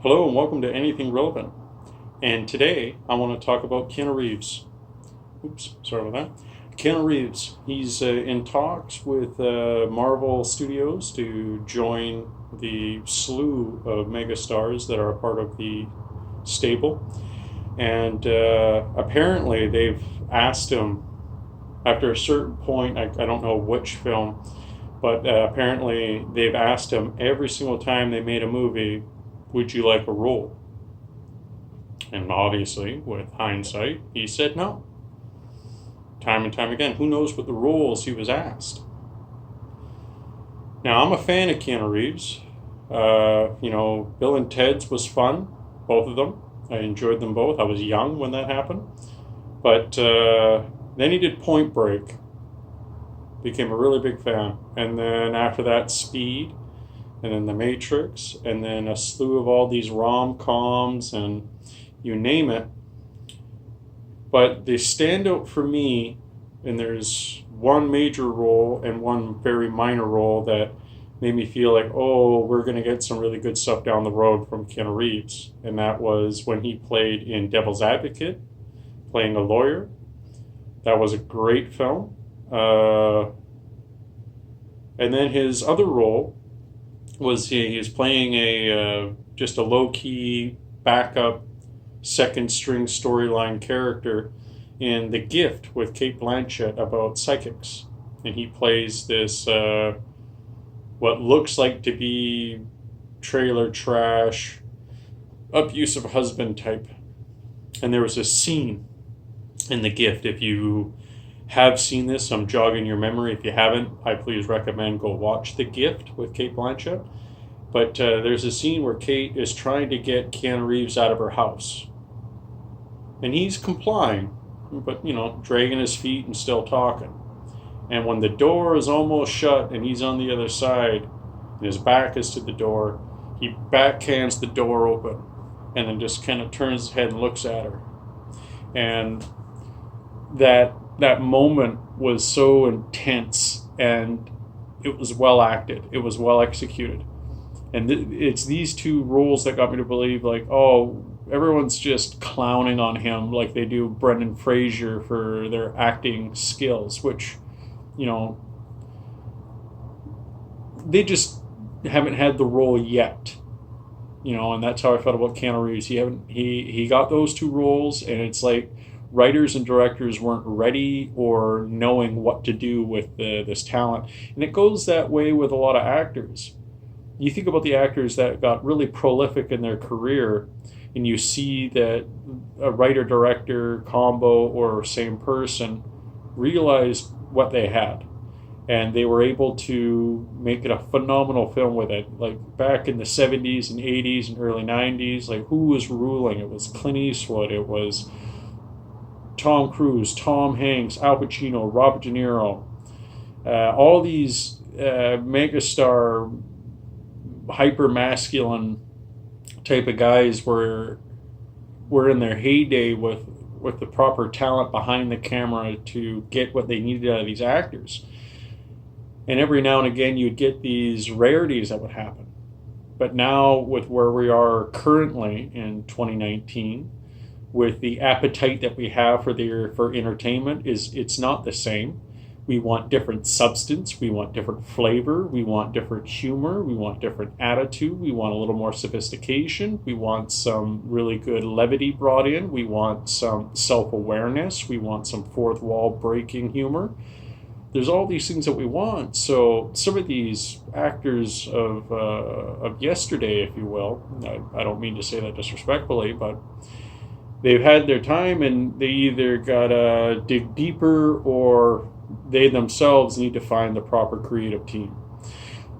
Hello and welcome to Anything Relevant. And today I want to talk about Keanu Reeves. Oops, sorry about that. Keanu Reeves. He's in talks with Marvel Studios to join the slew of megastars that are a part of the stable. And apparently they've asked him, after a certain point, I don't know which film, but apparently they've asked him every single time they made a movie, would you like a role? And obviously, with hindsight, he said no. Time and time again. Who knows what the roles he was asked? Now, I'm a fan of Keanu Reeves. Bill and Ted's was fun, both of them. I enjoyed them both. I was young when that happened. But then he did Point Break. Became a really big fan. And then after that, Speed. And then The Matrix, and then a slew of all these rom-coms, and you name it. But the standout for me, and there's one major role and one very minor role that made me feel like, oh, we're going to get some really good stuff down the road from Keanu Reeves. And that was when he played in Devil's Advocate, playing a lawyer. That was a great film. And then his other role was he was playing just a low-key backup second string storyline character in The Gift with Cate Blanchett about psychics, and he plays this what looks like to be trailer trash abusive husband type. And there was a scene in The Gift, if you have seen this, I'm jogging your memory. If you haven't, I please recommend go watch The Gift with Cate Blanchett. But there's a scene where Kate is trying to get Keanu Reeves out of her house. And he's complying, but, dragging his feet and still talking. And when the door is almost shut and he's on the other side, and his back is to the door, he backhands the door open and then just kind of turns his head and looks at her. And that moment was so intense, and it was well acted. It was well executed. And it's these two roles that got me to believe, like, oh, everyone's just clowning on him like they do Brendan Fraser for their acting skills, which, they just haven't had the role yet. And that's how I felt about Keanu Reeves. He got those two roles, and it's like writers and directors weren't ready or knowing what to do with this talent. And it goes that way with a lot of actors. You think about the actors that got really prolific in their career, and you see that a writer-director combo or same person realized what they had, and they were able to make it a phenomenal film with it. Like back in the 70s and 80s and early 90s, like who was ruling? It was Clint Eastwood, it was Tom Cruise, Tom Hanks, Al Pacino, Robert De Niro. All these megastar, hyper-masculine type of guys were in their heyday with the proper talent behind the camera to get what they needed out of these actors. And every now and again you'd get these rarities that would happen. But now, with where we are currently in 2019, with the appetite that we have for entertainment, it's not the same. We want different substance, we want different flavor, we want different humor, we want different attitude, we want a little more sophistication, we want some really good levity brought in, we want some self-awareness, we want some fourth wall breaking humor. There's all these things that we want. So some of these actors of yesterday, if you will, I don't mean to say that disrespectfully, but they've had their time, and they either gotta dig deeper or they themselves need to find the proper creative team.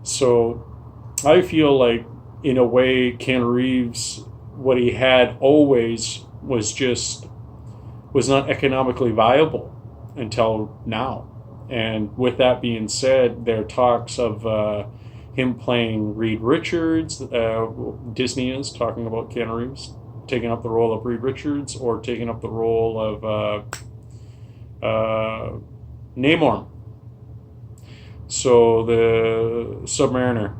So I feel like, in a way, Keanu Reeves, what he had always was not economically viable until now. And with that being said, there are talks of him playing Reed Richards. Disney is talking about Keanu Reeves taking up the role of Reed Richards, or taking up the role of Namor. So the Submariner.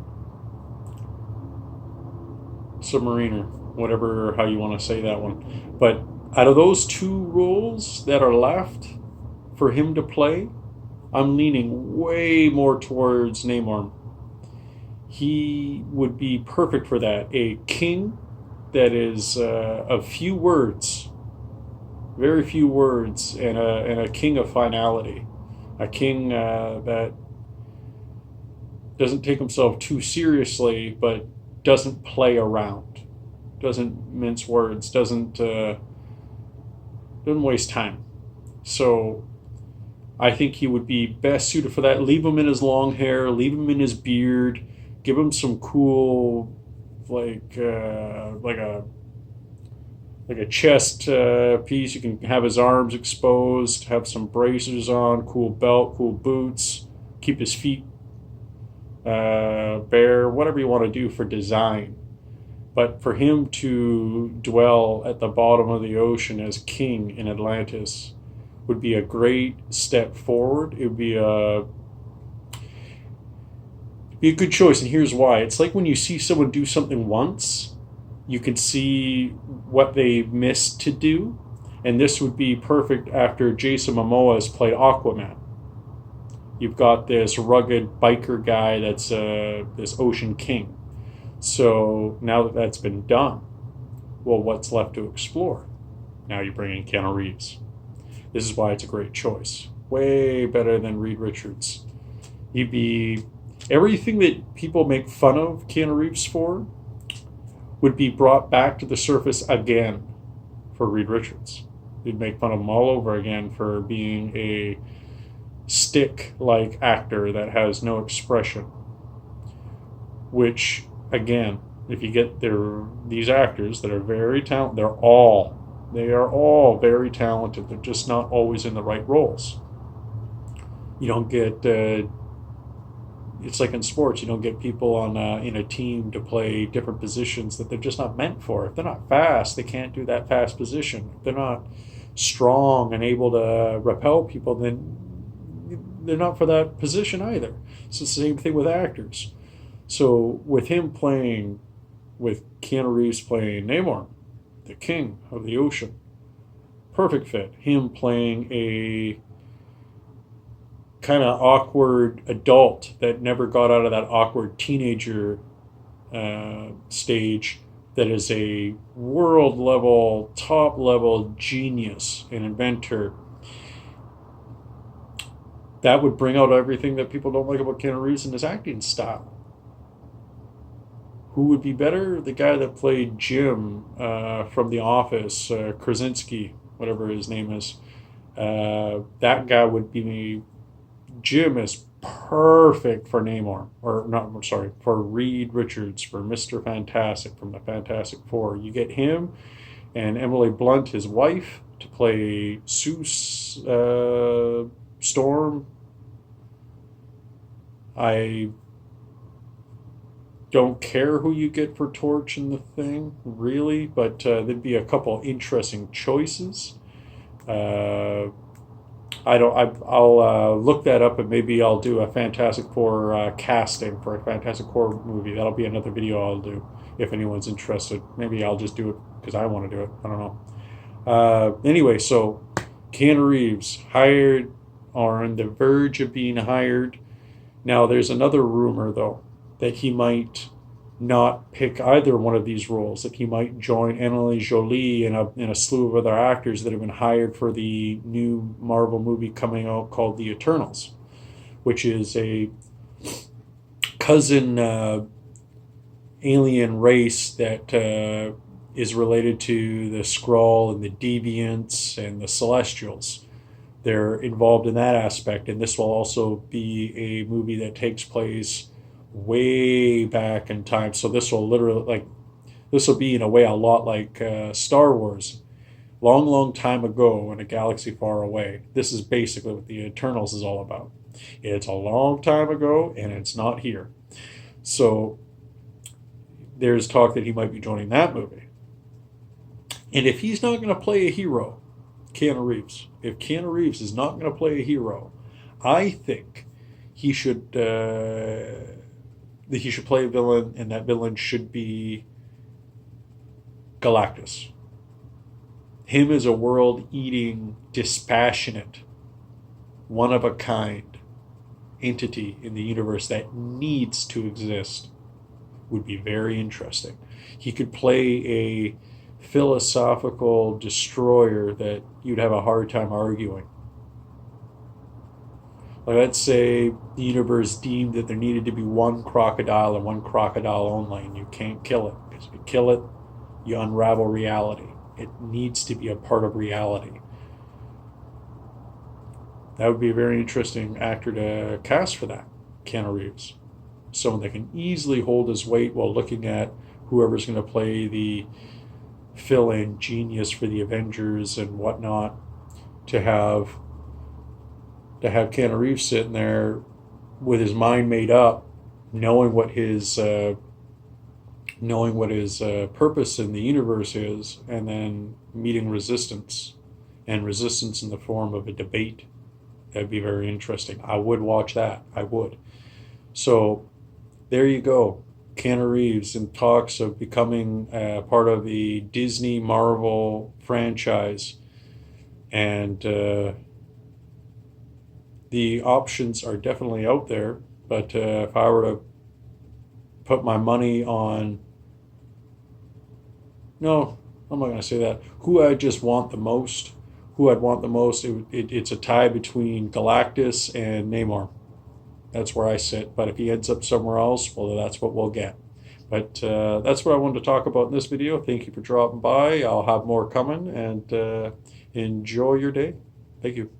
submariner, whatever how you want to say that one. But out of those two roles that are left for him to play, I'm leaning way more towards Namor. He would be perfect for that. A king that is of few words, very few words, and a king of finality. A king that doesn't take himself too seriously, but doesn't play around, doesn't mince words, doesn't waste time. So I think he would be best suited for that. Leave him in his long hair, leave him in his beard, give him some cool, like a chest piece. You can have his arms exposed, have some bracers on, cool belt, cool boots, keep his feet bare, whatever you want to do for design. But for him to dwell at the bottom of the ocean as king in Atlantis would be a great step forward. It would be a good choice, and here's why. It's like when you see someone do something once, you can see what they missed to do, and this would be perfect after Jason Momoa has played Aquaman. You've got this rugged biker guy that's this ocean king. So now that that's been done, well, what's left to explore? Now you bring in Keanu Reeves. This is why it's a great choice. Way better than Reed Richards. He'd be everything that people make fun of Keanu Reeves for would be brought back to the surface again for Reed Richards. They'd make fun of him all over again for being a stick-like actor that has no expression. Which, again, if you get these actors that are very talented, they are all very talented. They're just not always in the right roles. You don't get it's like in sports, you don't get people on in a team to play different positions that they're just not meant for. If they're not fast, they can't do that fast position. If they're not strong and able to repel people, then they're not for that position either. It's the same thing with actors. So with Keanu Reeves playing Namor, the king of the ocean, perfect fit. Him playing a kind of awkward adult that never got out of that awkward teenager stage, that is a world level, top level genius and inventor. That would bring out everything that people don't like about Keanu Reeves and his acting style. Who would be better? The guy that played Jim from The Office, Krasinski, whatever his name is. That guy would be Jim is perfect for Namor, or not, I'm sorry, for Reed Richards, for Mr. Fantastic from the Fantastic Four. You get him and Emily Blunt, his wife, to play Sue Storm. I don't care who you get for Torch in the thing, really, but there'd be a couple interesting choices. I'll look that up, and maybe I'll do a Fantastic Four casting for a Fantastic Four movie. That'll be another video I'll do if anyone's interested. Maybe I'll just do it because I want to do it. I don't know. Anyway, so Keanu Reeves hired, or on the verge of being hired. Now, there's another rumor, though, that he might not pick either one of these roles, that he might join Angelina Jolie and a slew of other actors that have been hired for the new Marvel movie coming out called The Eternals, which is a cousin alien race that is related to the Skrull and the Deviants and the Celestials. They're involved in that aspect, and this will also be a movie that takes place way back in time. So this will be in a way a lot like Star Wars, long time ago in a galaxy far away. This is basically what the Eternals is all about. It's a long time ago, and it's not here. So there's talk that he might be joining that movie. And if he's not going to play a hero, if Keanu Reeves is not going to play a hero, I think he should play a villain, and that villain should be Galactus. Him as a world-eating, dispassionate, one-of-a-kind entity in the universe that needs to exist would be very interesting. He could play a philosophical destroyer that you'd have a hard time arguing. Like, let's say the universe deemed that there needed to be one crocodile and one crocodile only, and you can't kill it. Because if you kill it, you unravel reality. It needs to be a part of reality. That would be a very interesting actor to cast for that, Keanu Reeves. Someone that can easily hold his weight while looking at whoever's going to play the fill-in genius for the Avengers and whatnot, to have Keanu Reeves sitting there with his mind made up, knowing what his purpose in the universe is, and then meeting resistance, and resistance in the form of a debate. That'd be very interesting. I would watch that. I would. So there you go. Keanu Reeves in talks of becoming part of the Disney Marvel franchise. And the options are definitely out there. But if I were to put my money on... No, I'm not going to say that. Who I just want the most... Who I'd want the most, it's a tie between Galactus and Namor. That's where I sit. But if he ends up somewhere else, well, that's what we'll get. But that's what I wanted to talk about in this video. Thank you for dropping by. I'll have more coming, and enjoy your day. Thank you.